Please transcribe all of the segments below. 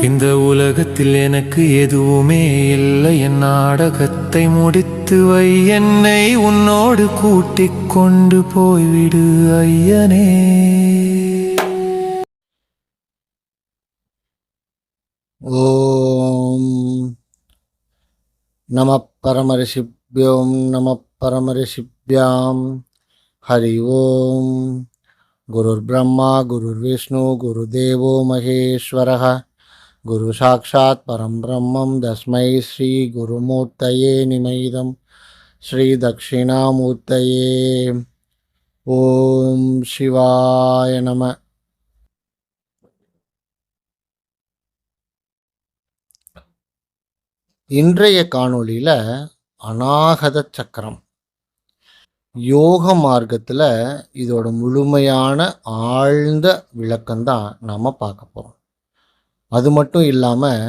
இந்த உலகத்தில் எனக்கு எதுவுமே இல்லை, என் நாடகத்தை முடித்து வை, என்னை உன்னோடு கூட்டிக் கொண்டு போய்விடு ஐயனே. ஓம் நம பரமரிஷிப்யோம் நம பரமரிஷிப்யாம். ஹரி ஓம். குருர் பிரம்மா குருர் விஷ்ணு குருதேவோ மகேஸ்வரः. குரு சாட்சாத் பரம் பிரம்மம் தஸ்மை ஸ்ரீ குருமூர்த்தயே நிமைதம். ஸ்ரீ தட்சிணாமூர்த்தயே. ஓம் சிவாய நம. இன்றைய காணொளியில் அநாகத சக்கரம் யோக மார்க்கத்தில் இதோட முழுமையான ஆழ்ந்த விளக்கம்தான் நாம் பார்க்க போகிறோம். அது மட்டும் இல்லாமல்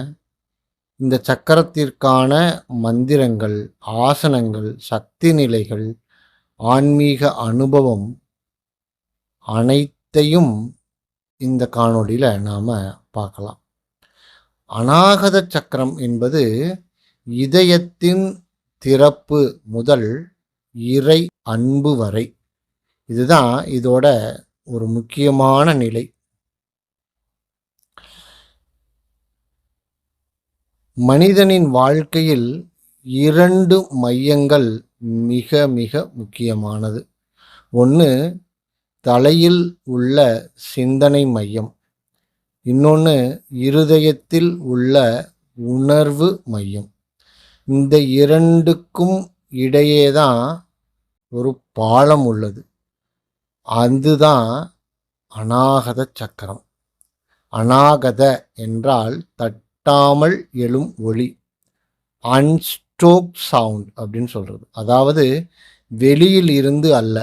இந்த சக்கரத்திற்கான மந்திரங்கள், ஆசனங்கள், சக்தி நிலைகள், ஆன்மீக அனுபவம் அனைத்தையும் இந்த காணொளியில் நாம் பார்க்கலாம். அநாகத சக்கரம் என்பது இதயத்தின் திறப்பு முதல் இறை அன்பு வரை, இதுதான் இதோட ஒரு முக்கியமான நிலை. மனிதனின் வாழ்க்கையில் 2 மையங்கள் மிக மிக முக்கியமானது. ஒன்று தலையில் உள்ள சிந்தனை மையம், இன்னொன்று இருதயத்தில் உள்ள உணர்வு மையம். இந்த 2க்கும் இடையே தான் ஒரு பாலம் உள்ளது. அதுதான் அநாகத சக்கரம். அநாகத என்றால் தட்டாமல் எழும் ஒளி, அன்ஸ்டோக் சவுண்ட் அப்படின்னு சொல்கிறது. அதாவது வெளியில் இருந்து அல்ல,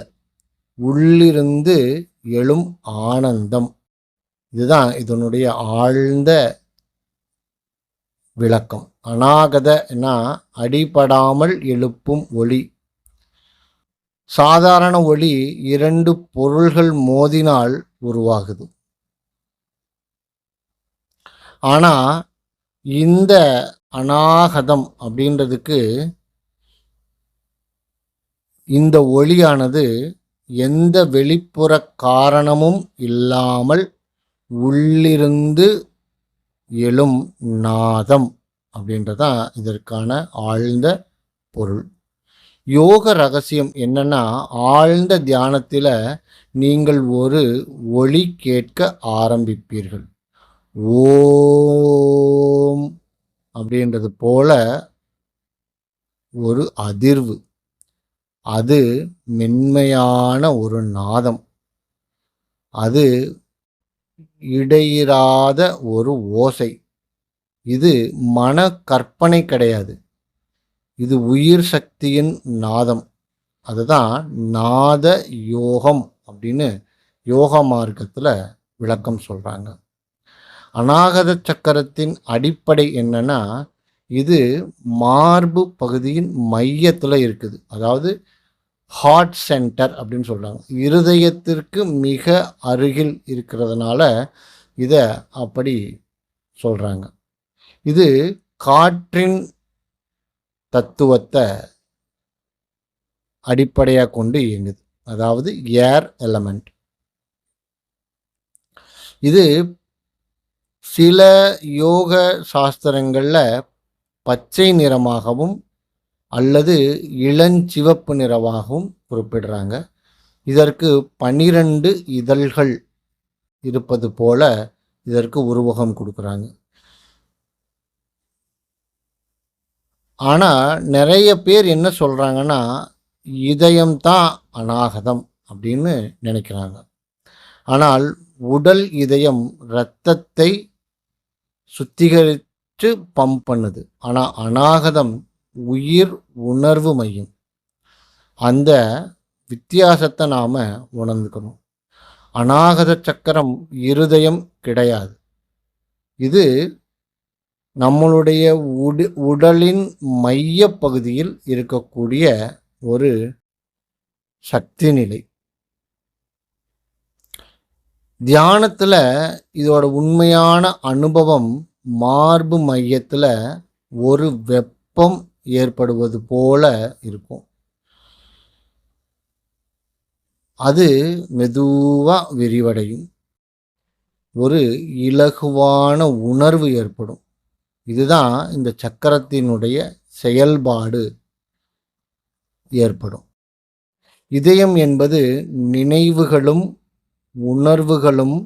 உள்ளிருந்து எழும் ஆனந்தம். இதுதான் இதனுடைய ஆழ்ந்த விளக்கம். அநாகதனா அடிபடாமல் எழுப்பும் ஒளி. சாதாரண ஒளி 2 பொருள்கள் மோதினால் உருவாகுது. ஆனால் இந்த அநாகதம் அப்படின்றதுக்கு இந்த ஒளியானது எந்த வெளிப்புற காரணமும் இல்லாமல் உள்ளிருந்து எழும் நாதம் அப்படின்றதான் இதற்கான ஆழ்ந்த பொருள். யோக ரகசியம் என்னன்னா, ஆழ்ந்த தியானத்தில் நீங்கள் ஒரு ஒளி கேட்க ஆரம்பிப்பீர்கள். ஓம் அப்படின்றது போல ஒரு அதிர்வு. அது மென்மையான ஒரு நாதம். அது இடையிறாத ஒரு ஓசை. இது மன கற்பனை கிடையாது, இது உயிர் சக்தியின் நாதம். அதுதான் நாத யோகம் அப்படின்னு யோக மார்க்கத்தில் விளக்கம் சொல்கிறாங்க. அநாகத சக்கரத்தின் அடிப்படை என்னன்னா, இது மார்பு பகுதியின் மையத்தில் இருக்குது. அதாவது ஹார்ட் சென்டர் அப்படின்னு சொல்கிறாங்க. இருதயத்திற்கு மிக அருகில் இருக்கிறதுனால இதை அப்படி சொல்கிறாங்க. இது காற்றின் தத்துவத்தை அடிப்படையாக கொண்டு இயங்குது. அதாவது ஏர் எலமெண்ட். இது சில யோக சாஸ்திரங்களில் பச்சை நிறமாகவும் அல்லது இளஞ்சிவப்பு நிறமாகவும் குறிப்பிடுறாங்க. இதற்கு 12 இதழ்கள் இருப்பது போல இதற்கு உருவகம் கொடுக்குறாங்க. ஆனால் நிறைய பேர் என்ன சொல்கிறாங்கன்னா, இதயம்தான் அநாகதம் அப்படின்னு நினைக்கிறாங்க. ஆனால் உடல் இதயம் இரத்தத்தை சுத்திகரித்து பம்ப் பண்ணுது. ஆனால் அநாகதம் உயிர் உணர்வு மையம். அந்த வித்தியாசத்தை நாம் உணர்ந்துக்கணும். அநாகத சக்கரம் இருதயம் கிடையாது. இது நம்மளுடைய உடலின் மைய பகுதியில் இருக்கக்கூடிய ஒரு சக்தி நிலை. தியானத்தில் இதோட உண்மையான அனுபவம் மார்பு மையத்தில் ஒரு வெப்பம் ஏற்படுவது போல இருக்கும். அது மெதுவாக விரிவடையும். ஒரு இலகுவான உணர்வு ஏற்படும். இதுதான் இந்த சக்கரத்தினுடைய செயல்பாடு ஏற்படும். இதயம் என்பது நினைவுகளும் உணர்வுகளும்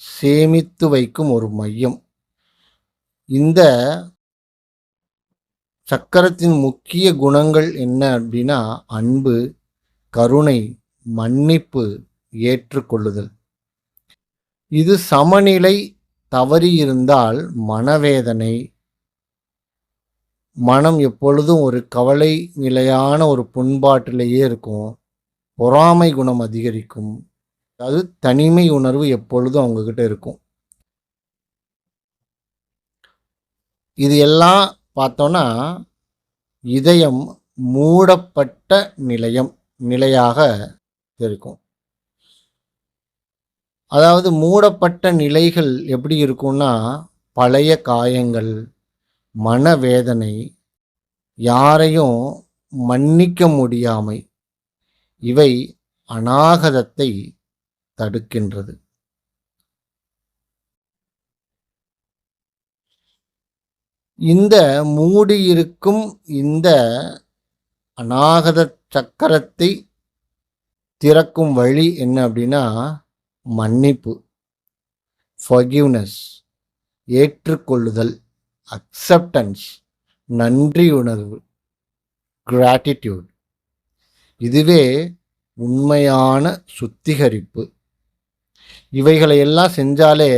சேமித்து வைக்கும் ஒரு மையம். இந்த சக்கரத்தின் முக்கிய குணங்கள் என்ன அப்படின்னா அன்பு, கருணை, மன்னிப்பு, ஏற்றுக்கொள்ளுதல். இது சமநிலை தவறியிருந்தால் மனவேதனை, மனம் எப்பொழுதும் ஒரு கவலை நிலையான ஒரு புண்பாட்டிலேயே இருக்கும். பொறாமை குணம் அதிகரிக்கும். அது தனிமை உணர்வு எப்பொழுதும் அவங்கக்கிட்ட இருக்கும். இது எல்லாம் பார்த்தோன்னா இதயம் மூடப்பட்ட நிலையாக இருக்கும். அதாவது மூடப்பட்ட நிலைகள் எப்படி இருக்கும்னா பழைய காயங்கள், மனவேதனை, யாரையும் மன்னிக்க முடியாமை, இவை அநாகதத்தை தடுக்கின்றது. இந்த மூடியிருக்கும் இந்த அநாகத சக்கரத்தை திறக்கும் வழி என்ன அப்படின்னா மன்னிப்பு, ஃபர்கிவ்னஸ், ஏற்றுக்கொள்ளுதல், அக்செப்டன்ஸ், நன்றி உணர்வு, கிராட்டிடியூட். இதுவே உண்மையான சுத்திகரிப்பு. இவைகளை எல்லாம் செஞ்சாலே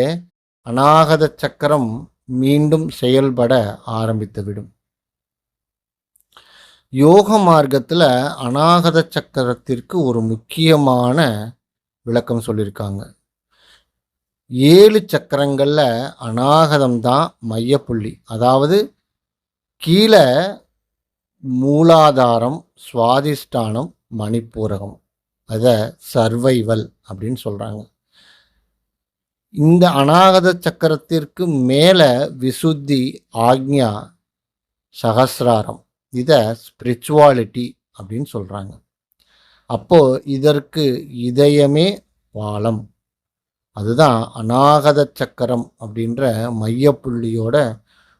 அநாகத சக்கரம் மீண்டும் செயல்பட ஆரம்பித்துவிடும். யோக மார்க்கத்தில் அநாகத சக்கரத்திற்கு ஒரு முக்கியமான விளக்கம் சொல்லியிருக்காங்க. 7 சக்கரங்களில் அநாகதம் தான் மையப்புள்ளி. அதாவது கீழே மூலாதாரம், சுவாதிஷ்டானம், மணிப்பூரகம், அதை சர்வைவல் அப்படின்னு சொல்கிறாங்க. இந்த அநாகத சக்கரத்திற்கு மேலே விசுத்தி, ஆக்ஞா, சகசிராரம், இதை ஸ்பிரிச்சுவாலிட்டி அப்படின்னு சொல்கிறாங்க. அப்போது இதற்கு இதயமே பாலம். அதுதான் அநாகத சக்கரம் அப்படின்ற மையப்புள்ளியோட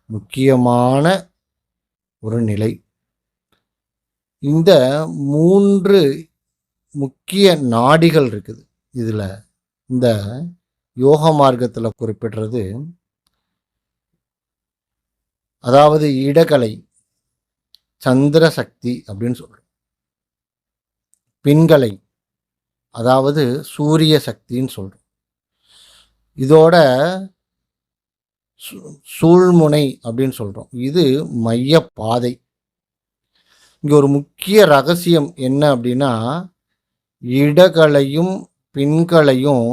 முக்கியமான ஒரு நிலை. இந்த 3 முக்கிய நாடிகள் இருக்குது. இதில் இந்த யோக மார்க்கத்தில் குறிப்பிடுறது, அதாவது இடகலை, சந்திர சக்தி அப்படின்னு சொல்கிறோம். பின்கலை, அதாவது சூரிய சக்தின்னு சொல்கிறோம். இதோட சூழ்முனை அப்படின்னு சொல்கிறோம். இது மைய பாதை. இங்கே ஒரு முக்கிய ரகசியம் என்ன அப்படின்னா இடகலையும் பின்கலையும்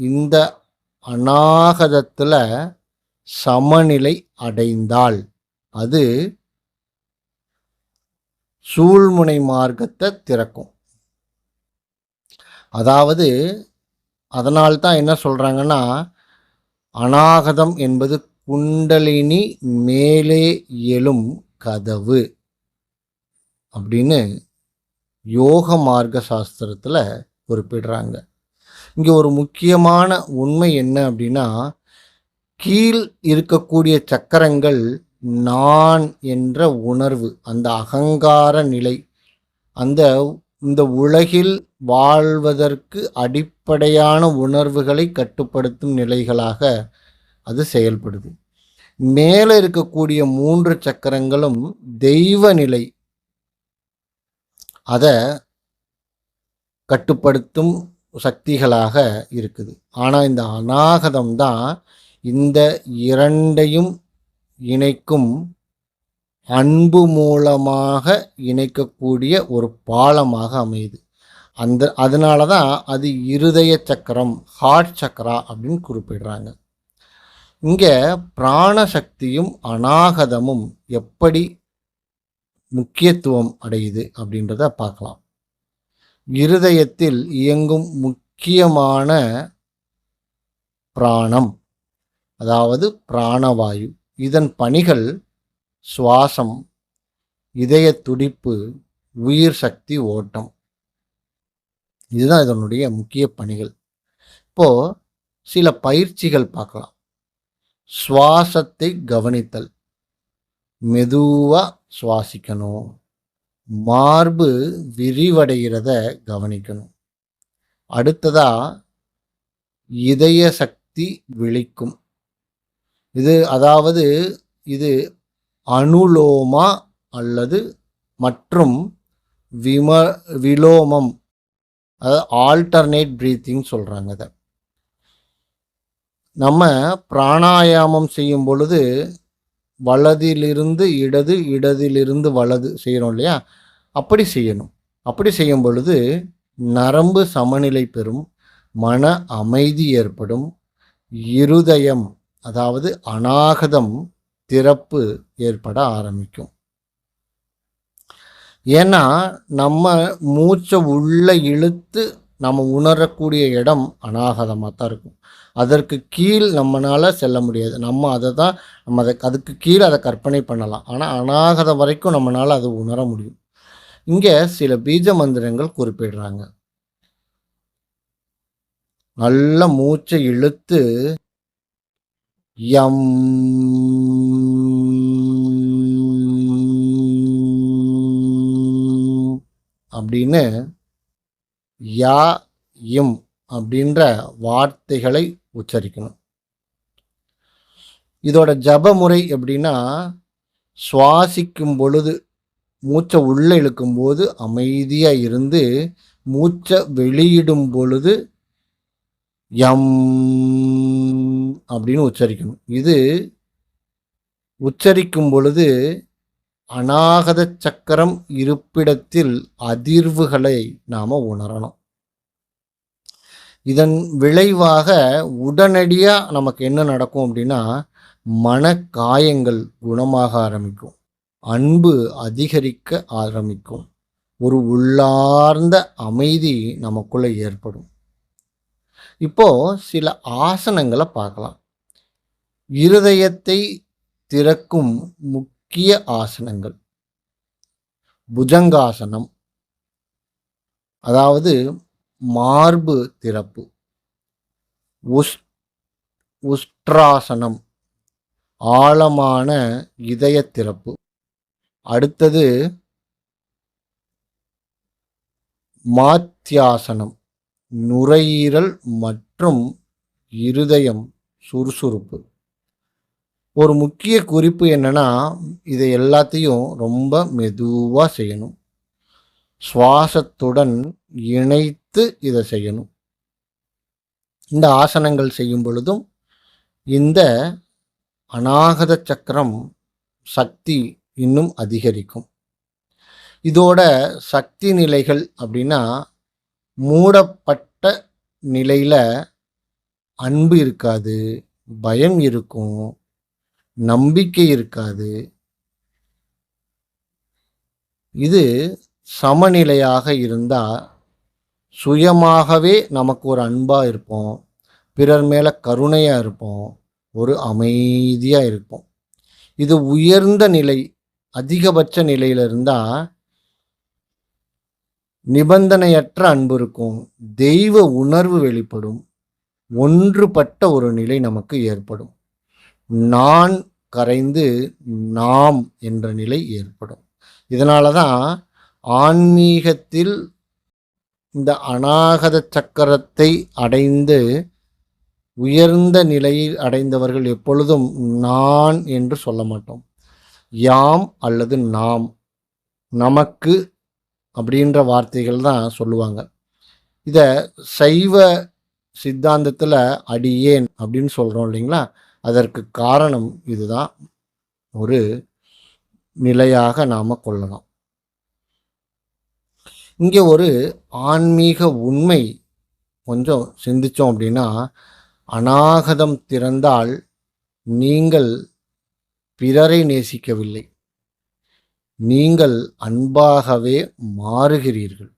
இந்த அநாகதத்தில் சமநிலை அடைந்தால் அது சூழ்முனை மார்க்கத்தை திறக்கும். அதாவது அதனால்தான் என்ன சொல்கிறாங்கன்னா அநாகதம் என்பது குண்டலினி மேலே எழும் கதவு அப்படின்னு யோக மார்க்க சாஸ்திரத்தில் குறிப்பிடுறாங்க. இங்கே ஒரு முக்கியமான உண்மை என்ன அப்படின்னா கீழ் இருக்கக்கூடிய சக்கரங்கள் நான் என்ற உணர்வு, அந்த அகங்கார நிலை, இந்த உலகில் வாழ்வதற்கு அடிப்படையான உணர்வுகளை கட்டுப்படுத்தும் நிலைகளாக அது செயல்படுது. மேலே இருக்கக்கூடிய 3 சக்கரங்களும் தெய்வ நிலை, அதை கட்டுப்படுத்தும் சக்திகளாக இருக்குது. ஆனால் இந்த அநாகதம் தான் இந்த இரண்டையும் இணைக்கும், அன்பு மூலமாக இணைக்கக்கூடிய ஒரு பாலமாக அமையுது. அதனால தான் அது இருதய சக்கரம், ஹார்ட் சக்கரா அப்படின்னு குறிப்பிடுறாங்க. இங்கே பிராணசக்தியும் அநாகதமும் எப்படி முக்கியத்துவம் அடையுது அப்படின்றத பார்க்கலாம். இருதயத்தில் இயங்கும் முக்கியமான பிராணம். அதாவது பிராணவாயு. இதன் பணிகள் சுவாசம், இதய துடிப்பு, உயிர் சக்தி ஓட்டம். இதுதான் இதனுடைய முக்கிய பணிகள். இப்போ சில பயிற்சிகள் பார்க்கலாம். சுவாசத்தை கவனித்தல். மெதுவா சுவாசிக்கணும். மார்பு விரிவடைகிறத கவனிக்கணும். அடுத்ததா இதய சக்தி விழிக்கும். அதாவது இது அனுலோமா அல்லது மற்றும் விலோமம், அதாவது ஆல்டர்னேட் பிரீத்திங் சொல்கிறாங்க. அதை நம்ம பிராணாயாமம் செய்யும் பொழுது வலதிலிருந்து இடது, இடதிலிருந்து வலது செய்கிறோம் இல்லையா? அப்படி செய்யணும். அப்படி செய்யும் பொழுது நரம்பு சமநிலை பெறும், மன அமைதி ஏற்படும், இருதயம் அதாவது அநாகதம் திறப்பு ஏற்பட ஆரம்பிக்கும். ஏன்னா நம்ம மூச்சை உள்ள இழுத்து நம்ம உணரக்கூடிய இடம் அநாகதமாக தான் இருக்கும். அதற்கு கீழ் நம்மளால் செல்ல முடியாது. நம்ம அதுக்கு கீழே அதை கற்பனை பண்ணலாம். ஆனால் அநாகதம் வரைக்கும் நம்மளால் அதை உணர முடியும். இங்கே சில பீஜ மந்திரங்கள் குறிப்பிடுறாங்க. நல்ல மூச்சை இழுத்து யம் அப்படின்னு யா இம் அப்படின்ற வார்த்தைகளை உச்சரிக்கணும். இதோட ஜப முறை எப்படின்னா, சுவாசிக்கும் பொழுது மூச்சை உள்ளே இழுக்கும்போது அமைதியாக இருந்து மூச்சை வெளியிடும் பொழுது யம் அப்படின்னு உச்சரிக்கணும். இது உச்சரிக்கும் பொழுது அநாகத சக்கரம் இருப்பிடத்தில் அதிர்வுகளை நாம் உணரணும். இதன் விளைவாக உடனடியாக நமக்கு என்ன நடக்கும் அப்படின்னா, மனக்காயங்கள் குணமாக ஆரம்பிக்கும், அன்பு அதிகரிக்க ஆரம்பிக்கும், ஒரு உள்ளார்ந்த அமைதி நமக்குள்ளே ஏற்படும். இப்போ சில ஆசனங்களை பார்க்கலாம். இருதயத்தை திறக்கும் முக்கிய ஆசனங்கள். புஜங்காசனம், அதாவது மார்பு திறப்பு. உஷ்ட்ராசனம், ஆழமான இதய திறப்பு. அடுத்தது மாத்தியாசனம், நுரையீரல் மற்றும் இருதயம் சுறுசுறுப்பு. ஒரு முக்கிய குறிப்பு என்னன்னா, இதை எல்லாத்தையும் ரொம்ப மெதுவாக செய்யணும். சுவாசத்துடன் இணைத்து இதை செய்யணும். இந்த ஆசனங்கள் செய்யும் பொழுதும் இந்த அநாகத சக்கரம் சக்தி இன்னும் அதிகரிக்கும். இதோட சக்தி நிலைகள் அப்படின்னா, மூடப்பட்ட நிலையில் அன்பு இருக்காது, பயம் இருக்கும், நம்பிக்கை இருக்காது. இது சமநிலையாக இருந்தால் சுயமாகவே நமக்கு ஒரு அன்பாக இருப்போம், பிறர் மேலே கருணையாக இருப்போம், ஒரு அமைதியாக இருப்போம். இது உயர்ந்த நிலை, அதிகபட்ச நிலையில் இருந்தால் நிபந்தனையற்ற அன்பு இருக்கும், தெய்வ உணர்வு வெளிப்படும், ஒன்றுபட்ட ஒரு நிலை நமக்கு ஏற்படும், நான் கரைந்து நாம் என்ற நிலை ஏற்படும். இதனால தான் ஆன்மீகத்தில் இந்த அநாகத சக்கரத்தை அடைந்து உயர்ந்த நிலையில் அடைந்தவர்கள் எப்பொழுதும் நான் என்று சொல்ல மாட்டோம், யாம் அல்லது நாம், நமக்கு அப்படின்ற வார்த்தைகள் தான் சொல்லுவாங்க. இதை சைவ சித்தாந்தத்தில் அடியேன் அப்படின்னு சொல்கிறோம் இல்லைங்களா? அதற்கு காரணம் இதுதான். ஒரு நிலையாக நாம் கொள்ளலாம். இங்கே ஒரு ஆன்மீக உண்மை கொஞ்சம் சிந்தித்தோம் அப்படின்னா, அநாகதம் திறந்தால் நீங்கள் பிறரை நேசிக்கவில்லை, நீங்கள் அன்பாகவே மாறுகிறீர்கள்.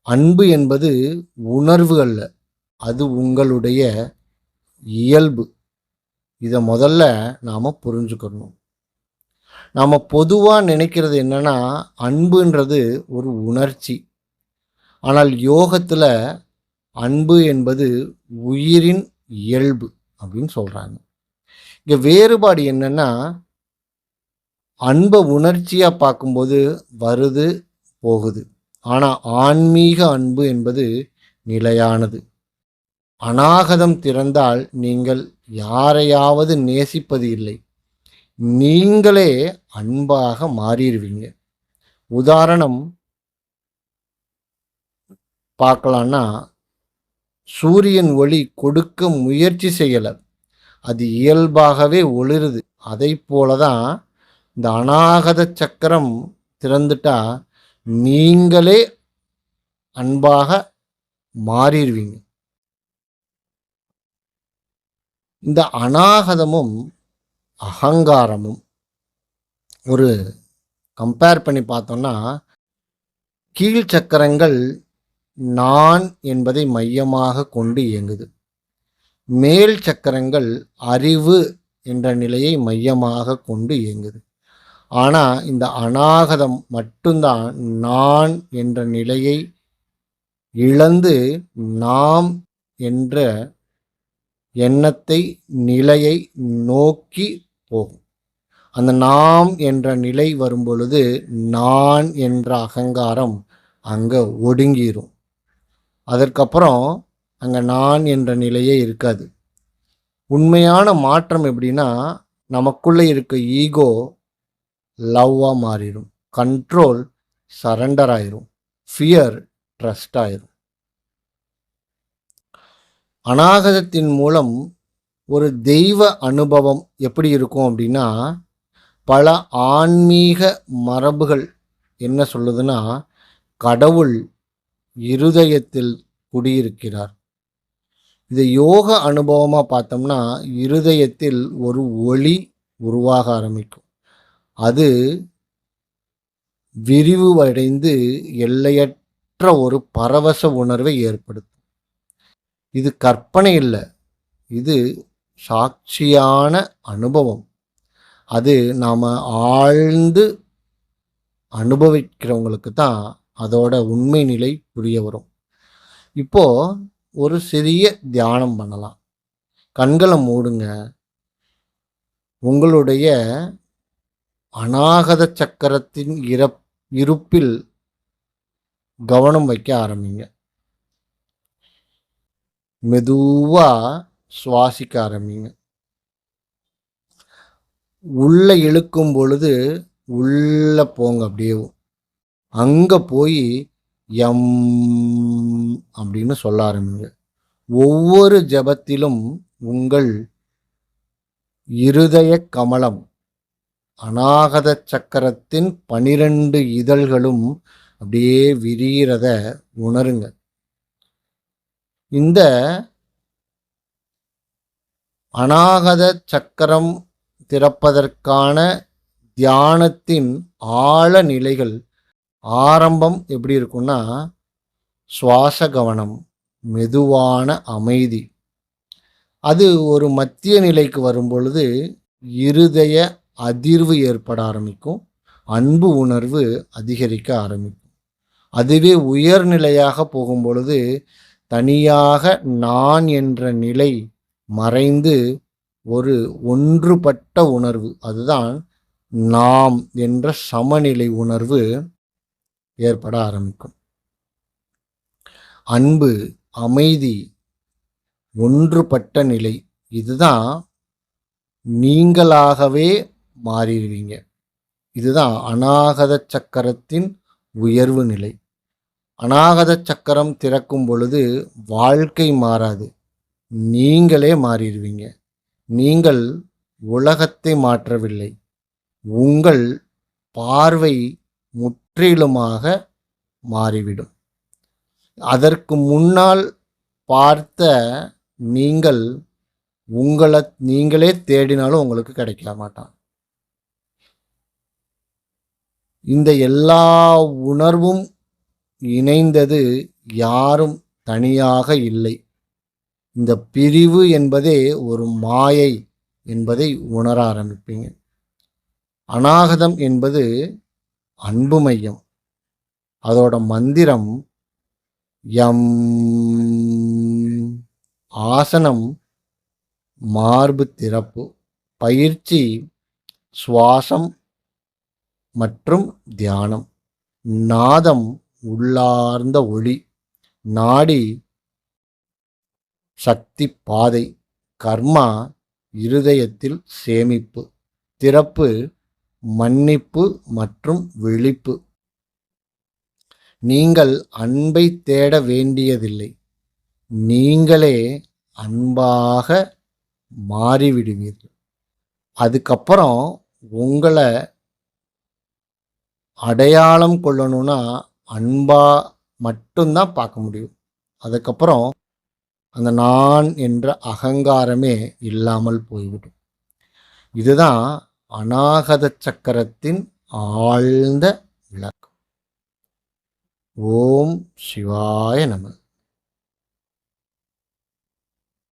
அன்பு என்பது உணர்வு அல்ல, அது உங்களுடைய இயல்பு. இதை முதல்ல நாம் புரிஞ்சுக்கணும். நாம் பொதுவாக நினைக்கிறது என்னன்னா, அன்புன்றது ஒரு உணர்ச்சி. ஆனால் யோகத்தில் அன்பு என்பது உயிரின் இயல்பு அப்படின்னு சொல்கிறாங்க. இங்கே வேறுபாடு என்னன்னா, அன்பை உணர்ச்சியாக பார்க்கும்போது வருது போகுது. ஆனால் ஆன்மீக அன்பு என்பது நிலையானது. அநாகதம் திறந்தால் நீங்கள் யாரையாவது நேசிப்பது இல்லை, நீங்களே அன்பாக மாறிடுவீங்க. உதாரணம் பார்க்கலான்னா, சூரியன் ஒளி கொடுக்க முயற்சி செய்யலை, அது இயல்பாகவே ஒளிருது. அதை போல தான் இந்த அநாகத சக்கரம் திறந்துட்டா நீங்களே அன்பாக மாறிடுவீங்க. இந்த அநாகதமும் அகங்காரமும் ஒரு கம்பேர் பண்ணி பார்த்தோம்னா, கீழ் சக்கரங்கள் நான் என்பதை மையமாக கொண்டு இயங்குது. மேல் சக்கரங்கள் அறிவு என்ற நிலையை மையமாக கொண்டு இயங்குது. ஆனால் இந்த அநாகதம் மட்டும்தான் நான் என்ற நிலையை இழந்து நாம் என்ற எண்ணத்தை நிலையை நோக்கி போகும். அந்த நாம் என்ற நிலை வரும்பொழுது நான் என்ற அகங்காரம் அங்கே ஒடுங்கிரும். அதற்கப்புறம் அங்கே நான் என்ற நிலையே இருக்காது. உண்மையான மாற்றம் எப்படின்னா, நமக்குள்ளே இருக்க ஈகோ லவ்வாக மாறிடும், கண்ட்ரோல் சரண்டர் ஆயிரும், ஃபியர் ட்ரஸ்ட் ஆயிரும். அநாகதத்தின் மூலம் ஒரு தெய்வ அனுபவம் எப்படி இருக்கும் அப்படின்னா, பல ஆன்மீக மரபுகள் என்ன சொல்லுதுன்னா, கடவுள் இருதயத்தில் குடியிருக்கிறார். இதை யோக அனுபவமாக பார்த்தோம்னா, இருதயத்தில் ஒரு ஒளி உருவாக ஆரம்பிக்கும். அது விரிவடைந்து எல்லையற்ற ஒரு பரவச உணர்வை ஏற்படுத்தும். இது கற்பனை இல்லை, இது சாட்சியான அனுபவம். அது நாம் ஆழ்ந்து அனுபவிக்கிறவங்களுக்கு தான் அதோட உண்மை நிலை புரிய வரும். இப்போது ஒரு சிறிய தியானம் பண்ணலாம். கண்களை மூடுங்க. உங்களுடைய அநாகத சக்கரத்தின் இருப்பில் கவனம் வைக்க ஆரம்பிங்க. மெதுவாக சுவாசிக்க ஆரம்பிங்க. உள்ளே இழுக்கும் பொழுது உள்ளே போங்க. அப்படியே அங்கே போய் எம் அப்படின்னு சொல்ல ஆரம்பிங்க. ஒவ்வொரு ஜபத்திலும் உங்கள் இருதய கமலம், அநாகத சக்கரத்தின் 12 இதழ்களும் அப்படியே விரிகிறத உணருங்க. இந்த அநாகத சக்கரம் திறப்பதற்கான தியானத்தின் ஆழ நிலைகள் ஆரம்பம் எப்படி இருக்குன்னா, சுவாச கவனம், மெதுவான அமைதி. அது ஒரு மத்திய நிலைக்கு வரும் பொழுது இருதய அதிர்வு ஏற்பட ஆரம்பிக்கும், அன்பு உணர்வு அதிகரிக்க ஆரம்பிக்கும். அதுவே உயர்நிலையாக போகும் பொழுது தனியாக நான் என்ற நிலை மறைந்து ஒரு ஒன்றுபட்ட உணர்வு, அதுதான் நாம் என்ற சமநிலை உணர்வு ஏற்பட ஆரம்பிக்கும். அன்பு, அமைதி, ஒன்றுபட்ட நிலை, இதுதான் நீங்களாகவே மாறிடுவீங்க. இதுதான் அநாகத சக்கரத்தின் உயர்வு நிலை. அநாகத சக்கரம் திறக்கும் பொழுது வாழ்க்கை மாறாது, நீங்களே மாறிடுவீங்க. நீங்கள் உலகத்தை மாற்றவில்லை, உங்கள் பார்வை முற்றிலுமாக மாறிவிடும். அதற்கு முன்னால் பார்த்த நீங்கள் உங்களை நீங்களே தேடினாலும் உங்களுக்கு கிடைக்க மாட்டான். இந்த எல்லா உணர்வும் இணைந்தது, யாரும் தனியாக இல்லை. இந்த பிரிவு என்பதே ஒரு மாயை என்பதை உணர ஆரம்பிப்பீங்க. அநாகதம் என்பது அன்பு மையம். அதோட மந்திரம் யம். ஆசனம் மார்பு திறப்பு. பயிற்சி சுவாசம் மற்றும் தியானம். நாதம் உள்ளார்ந்த ஒளி. நாடி சக்தி பாதை. கர்மா இருதயத்தில் சேமிப்பு. திறப்பு மன்னிப்பு மற்றும் விழிப்பு. நீங்கள் அன்பை தேட வேண்டியதில்லை. நீங்களே அன்பாக மாறிவிடுவீர்கள். அதுக்கப்புறம் உங்களை அடையாளம் கொள்ளணும்னா அன்பா மட்டும்தான் பார்க்க முடியும். அதுக்கப்புறம் அந்த நான் என்ற அகங்காரமே இல்லாமல் போய்விடும். இதுதான் அநாகத சக்கரத்தின் ஆழ்ந்த விளக்கம். ஓம் சிவாய நம.